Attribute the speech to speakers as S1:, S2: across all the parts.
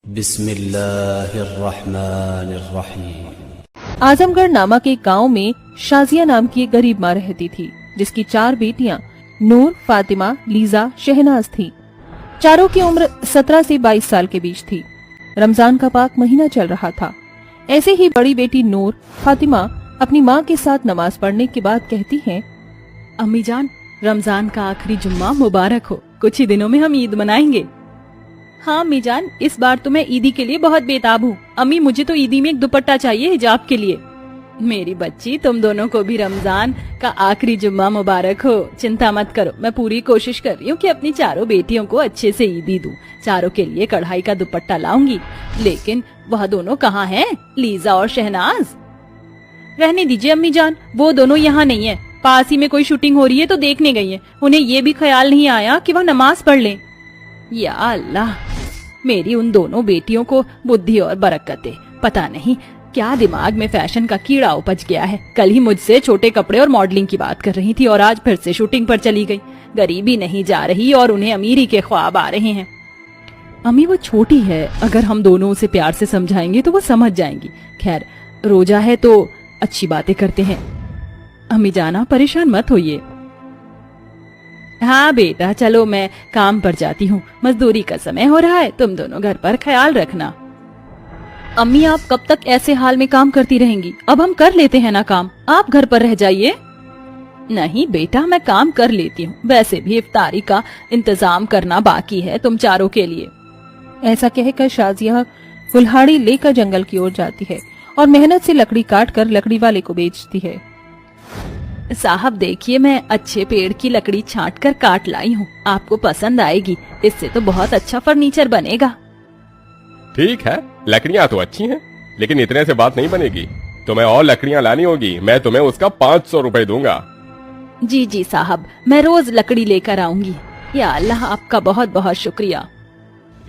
S1: बिस्मिल्लाहिर्रहमानिर्रहीम। आजमगढ़ नामक एक गांव में शाजिया नाम की एक गरीब माँ रहती थी, जिसकी 4 बेटियां नूर, फातिमा, लीजा, शहनाज थी। चारों की उम्र 17 से 22 साल के बीच थी। रमजान का पाक महीना चल रहा था। ऐसे ही बड़ी बेटी नूर, फातिमा अपनी माँ के साथ नमाज पढ़ने के बाद कहती हैं,
S2: अम्मी जान, रमजान का आखिरी जुम्मा मुबारक हो। कुछ ही दिनों में हम ईद मनाएंगे। हाँ अम्मी जान, इस बार तो मैं ईदी के लिए बहुत बेताब हूँ। अम्मी, मुझे तो ईदी में एक दुपट्टा चाहिए हिजाब के लिए। मेरी बच्ची, तुम दोनों को भी रमजान का आखिरी जुम्मा मुबारक हो। चिंता मत करो, मैं पूरी कोशिश कर रही हूँ कि अपनी चारों बेटियों को अच्छे से ईदी दूँ। चारों के लिए कढ़ाई का दुपट्टा लाऊंगी। लेकिन वह दोनों कहाँ हैं, लीजा और शहनाज? रहने दीजिए अम्मी जान, वो दोनों यहाँ नहीं है। पास ही में कोई शूटिंग हो रही है तो देखने गई है। उन्हें ये भी ख्याल नहीं आया कि वह नमाज पढ़ लें। या अल्लाह, मेरी उन दोनों बेटियों को बुद्धि और बरकतें। पता नहीं क्या दिमाग में फैशन का कीड़ा उपज गया है। कल ही मुझसे छोटे कपड़े और मॉडलिंग की बात कर रही थी और आज फिर से शूटिंग पर चली गई। गरीबी नहीं जा रही और उन्हें अमीरी के ख्वाब आ रहे हैं। अम्मी, वो छोटी है, अगर हम दोनों उसे प्यार से समझाएंगे तो वो समझ जाएंगी। खैर, रोजा है तो अच्छी बातें करते हैं। अम्मी जाना, परेशान मत होइए। हाँ बेटा, चलो मैं काम पर जाती हूँ। मजदूरी का समय हो रहा है, तुम दोनों घर पर ख्याल रखना। अम्मी, आप कब तक ऐसे हाल में काम करती रहेंगी? अब हम कर लेते हैं ना काम, आप घर पर रह जाइए। नहीं बेटा, मैं काम कर लेती हूँ। वैसे भी इफ्तारी का इंतजाम करना बाकी है तुम चारों के लिए।
S1: ऐसा कहकर शाजिया कुल्हाड़ी लेकर जंगल की ओर जाती है और मेहनत से लकड़ी काट कर लकड़ी वाले को बेचती है।
S2: साहब देखिए, मैं अच्छे पेड़ की लकड़ी छांट कर काट लाई हूँ। आपको पसंद आएगी। इससे तो बहुत अच्छा फर्नीचर बनेगा।
S3: ठीक है, लकड़ियाँ तो अच्छी हैं, लेकिन इतने से बात नहीं बनेगी। तुम्हें और लकड़ियाँ लानी होगी। मैं तुम्हें उसका 500 रुपए दूंगा।
S2: जी जी साहब, मैं रोज लकड़ी लेकर आऊंगी। या अल्लाह, आपका बहुत बहुत शुक्रिया।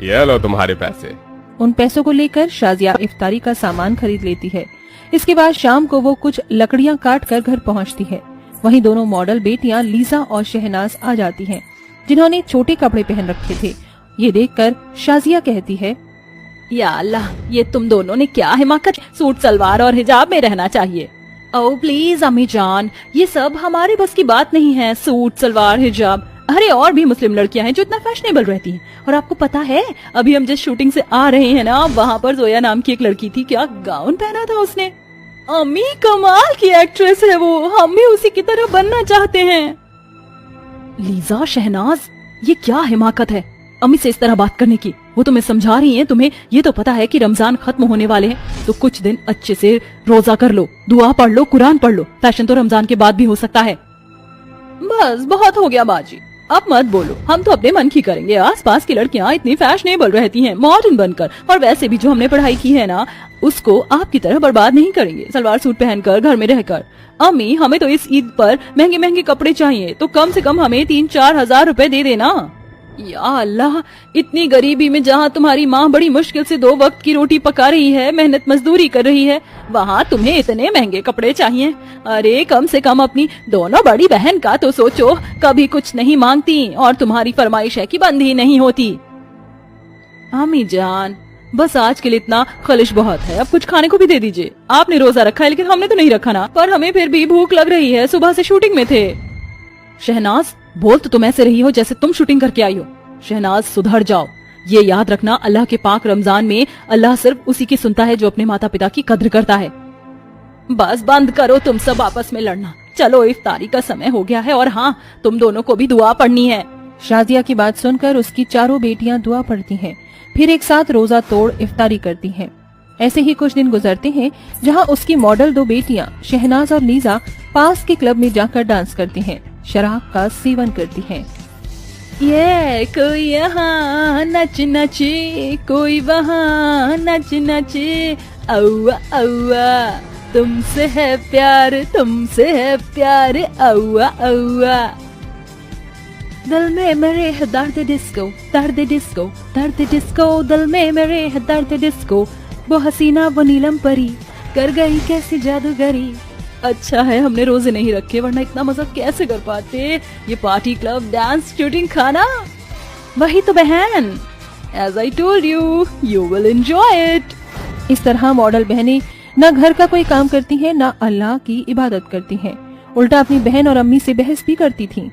S3: ये लो तुम्हारे पैसे।
S1: उन पैसों को लेकर शाजिया इफ्तारी का सामान खरीद लेती है। इसके बाद शाम को वो कुछ लकड़ियां काट कर घर पहुंचती है। वहीं दोनों मॉडल बेटियां लीजा और शहनाज आ जाती हैं, जिन्होंने छोटे कपड़े पहन रखे थे। ये देखकर शाजिया कहती है,
S2: या अल्लाह, ये तुम दोनों ने क्या हिमाकत! सूट सलवार और हिजाब में रहना चाहिए। ओह प्लीज अम्मी जान, ये सब हमारे बस की बात नहीं है। सूट सलवार हिजाब, अरे और भी मुस्लिम लड़कियां हैं जो इतना फैशनेबल रहती हैं। और आपको पता है, अभी हम जिस शूटिंग से आ रहे हैं ना, वहाँ पर जोया नाम की एक लड़की थी। क्या गाउन पहना था उसने! अम्मी, कमाल की एक्ट्रेस है वो। हम भी उसी की तरह बनना चाहते हैं। लीजा, शहनाज, ये क्या हिमाकत है अम्मी से इस तरह बात करने की? वो तुम्हें समझा रही हैं। तुम्हें ये तो पता है कि रमजान खत्म होने वाले हैं, तो कुछ दिन अच्छे से रोजा कर लो, दुआ पढ़ लो, कुरान पढ़ लो। फैशन तो रमजान के बाद भी हो सकता है। बस बहुत हो गया बाजी, अब मत बोलो। हम तो अपने मन की करेंगे। आसपास की लड़कियां इतनी फैशनेबल रहती हैं, मॉडर्न बनकर। और वैसे भी जो हमने पढ़ाई की है ना, उसको आपकी तरह बर्बाद नहीं करेंगे सलवार सूट पहनकर घर में रहकर। अम्मी, हमें तो इस ईद पर महंगे महंगे कपड़े चाहिए, तो कम से कम हमें 3-4 हजार रुपए दे देना। या अल्लाह, इतनी गरीबी में जहाँ तुम्हारी माँ बड़ी मुश्किल से 2 वक्त की रोटी पका रही है, मेहनत मजदूरी कर रही है, वहाँ तुम्हें इतने महंगे कपड़े चाहिए? अरे कम से कम अपनी दोनों बड़ी बहन का तो सोचो। कभी कुछ नहीं मांगती और तुम्हारी फरमाइश है कि बंद ही नहीं होती। अम्मी जान, बस आज के लिए इतना खलिश बहुत है। अब कुछ खाने को भी दे दीजिए। आपने रोजा रखा है, लेकिन हमने तो नहीं रखा ना। पर हमें फिर भी भूख लग रही है, सुबह से शूटिंग में थे। शहनाज, बोल तो तुम ऐसे रही हो जैसे तुम शूटिंग करके आई हो। शहनाज, सुधर जाओ। ये याद रखना, अल्लाह के पाक रमजान में अल्लाह सिर्फ उसी की सुनता है जो अपने माता पिता की कद्र करता है। बस बंद करो तुम सब आपस में लड़ना। चलो, इफ्तारी का समय हो गया है और हाँ, तुम दोनों को भी दुआ पढ़नी है।
S1: शाजिया की बात सुनकर उसकी चारों बेटियां दुआ पढ़ती हैं, फिर एक साथ रोजा तोड़ इफ्तारी करती हैं। ऐसे ही कुछ दिन गुजरते हैं, जहां उसकी मॉडल 2 बेटियां शहनाज और लीजा पास के क्लब में जाकर डांस करती हैं, शराब का सेवन करती हैं।
S2: ये कोई यहाँ नच नचे, कोई वहाँ नच नचे, औआ औआ, तुमसे है प्यार, तुमसे है प्यार, औआ औआ। दिल में मेरे है दर्द डिस्को, दर्द डिस्को, दर्द डिस्को, दिल में मेरे है दर्द डिस्को। वो हसीना वो नीलम परी, कर गई कैसी जादूगरी। अच्छा है हमने रोजे नहीं रखे, वरना इतना मजा कैसे कर पाते। ये पार्टी क्लब, डांस, शूटिंग, खाना, वही तो बहन। As I told you, you will enjoy it.
S1: इस तरह मॉडल बहनें न घर का कोई काम करती हैं, न अल्लाह की इबादत करती हैं, उल्टा अपनी बहन और अम्मी से बहस भी करती थीं।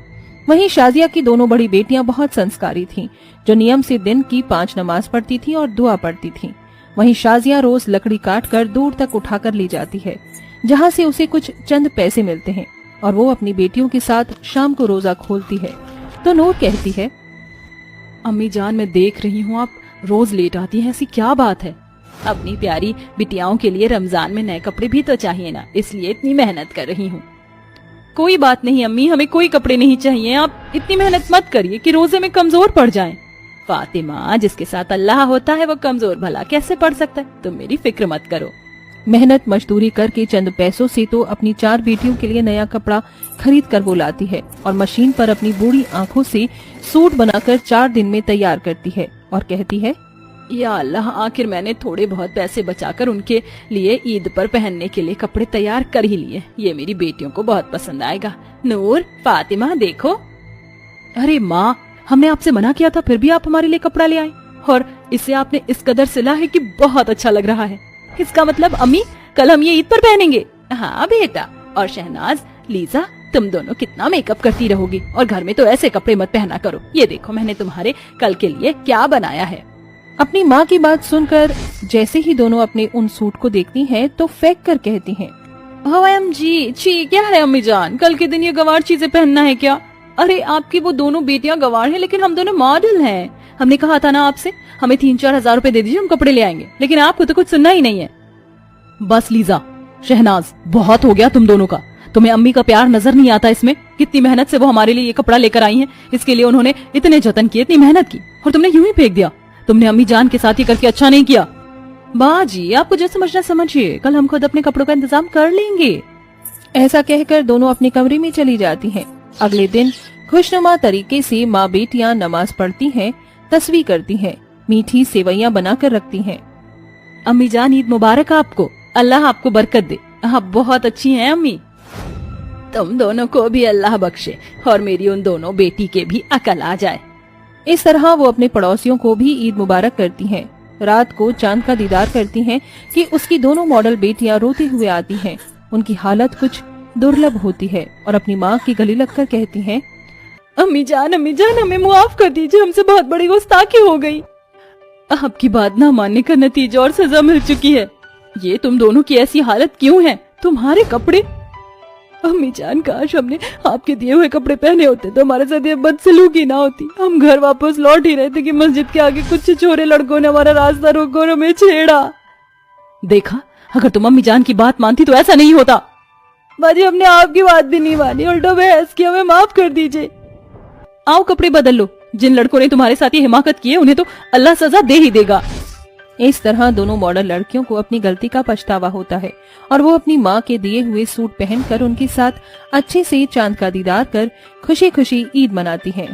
S1: वहीं शाजिया की दोनों बड़ी बेटियां बहुत संस्कारी थीं, जो नियम से दिन की 5 नमाज पढ़ती थीं और दुआ पढ़ती थीं। वहीं शाजिया रोज लकड़ी काट कर दूर तक उठाकर ले जाती है, जहां से उसे कुछ चंद पैसे मिलते हैं, और वो अपनी बेटियों के साथ शाम को रोजा खोलती है। तो नूर कहती है,
S2: अम्मी जान, मैं देख रही हूँ आप रोज लेट आती हैं, ऐसी क्या बात है? अपनी प्यारी बिटियाओं के लिए रमजान में नए कपड़े भी तो चाहिए ना, इसलिए इतनी मेहनत कर रही हूँ। कोई बात नहीं अम्मी, हमें कोई कपड़े नहीं चाहिए, आप इतनी मेहनत मत करिए कि रोजे में कमजोर पड़ जाएं। फातिमा, जिसके साथ अल्लाह होता है वो कमजोर भला कैसे पड़ सकता है? तुम मेरी फिक्र मत करो।
S1: मेहनत मजदूरी करके चंद पैसों से तो अपनी 4 बेटियों के लिए नया कपड़ा खरीद कर वो लाती है और मशीन पर अपनी बूढ़ी आंखों से सूट बनाकर 4 दिन में तैयार करती है और कहती है,
S2: या अल्लाह, आखिर मैंने थोड़े बहुत पैसे बचाकर उनके लिए ईद पर पहनने के लिए कपड़े तैयार कर ही लिए। ये मेरी बेटियों को बहुत पसंद आएगा। नूर, फातिमा देखो। अरे माँ, हमने आपसे मना किया था, फिर भी आप हमारे लिए कपड़ा ले आए, और इसे आपने इस कदर सिला है कि बहुत अच्छा लग रहा है। इसका मतलब अम्मी, कल हम ये ईद पर पहनेंगे। हाँ बेटा, और शहनाज, लीजा, तुम दोनों कितना मेकअप करती रहोगी, और घर में तो ऐसे कपड़े मत पहना करो। ये देखो मैंने तुम्हारे कल के लिए क्या बनाया है।
S1: अपनी माँ की बात सुनकर जैसे ही दोनों अपने उन सूट को देखती हैं तो फेंक कर कहती हैं,
S2: OMG, छी, क्या है अम्मी जान, कल के दिन ये गवार चीजें पहनना है क्या? अरे आपकी वो दोनों बेटियां गवार हैं, लेकिन हम दोनों मॉडल हैं। हमने कहा था ना आपसे, हमें 3-4 हजार रुपए दे दीजिए, हम कपड़े ले आएंगे, लेकिन आपको तो कुछ सुनना ही नहीं है। बस लीजा, शहनाज, बहुत हो गया तुम दोनों का। तुम्हें अम्मी का प्यार नजर नहीं आता इसमें? कितनी मेहनत से वो हमारे लिए ये कपड़ा लेकर आई हैं, इसके लिए उन्होंने इतने जतन किए, इतनी मेहनत की, और तुमने यूं ही फेंक दिया। तुमने अम्मी जान के साथ ये करके अच्छा नहीं किया। बाजी, आपको जो समझना समझिए, कल हम खुद अपने कपड़ों का इंतजाम कर लेंगे।
S1: ऐसा कहकर दोनों अपने कमरे में चली जाती हैं। अगले दिन खुशनुमा तरीके से माँ बेटियां नमाज पढ़ती हैं, तस्बीह करती हैं, मीठी सेवैयां बनाकर रखती हैं।
S2: अम्मी जान, ईद मुबारक आपको, अल्लाह आपको बरकत दे, आप बहुत अच्छी हैं अम्मी। तुम दोनों को भी अल्लाह बख्शे, और मेरी उन दोनों बेटी के भी अकल आ जाए।
S1: इस तरह वो अपने पड़ोसियों को भी ईद मुबारक करती हैं। रात को चांद का दीदार करती हैं कि उसकी दोनों मॉडल बेटियां रोते हुए आती हैं। उनकी हालत कुछ दुर्लभ होती है और अपनी माँ की गले लगकर कहती हैं,
S2: अम्मी जान, हमें माफ कर दीजिए, हमसे बहुत बड़ी गुस्ताखी हो गई। आपकी बात ना मानने का नतीजा और सजा मिल चुकी है। ये तुम दोनों की ऐसी हालत क्यों है? तुम्हारे कपड़े। अम्मी जान, काश हमने आपके दिए हुए कपड़े पहने होते तो हमारे साथ ये बदसलूकी ना होती। हम घर वापस लौट ही रहे थे कि मस्जिद के आगे कुछ छोरे लड़कों ने हमारा रास्ता रोका और हमें छेड़ा। देखा, अगर तुम अम्मी जान की बात मानती तो ऐसा नहीं होता। बाजी, हमने आपकी बात भी नहीं मानी, उल्टा बहस की, हमें माफ कर दीजिए। आओ कपड़े बदल लो, जिन लड़कों ने तुम्हारे साथ ये हिमाकत की है उन्हें तो अल्लाह सजा दे ही देगा।
S1: इस तरह दोनों मॉडल लड़कियों को अपनी गलती का पछतावा होता है और वो अपनी माँ के दिए हुए सूट पहनकर उनके साथ अच्छे से चांद का दीदार कर खुशी खुशी ईद मनाती हैं।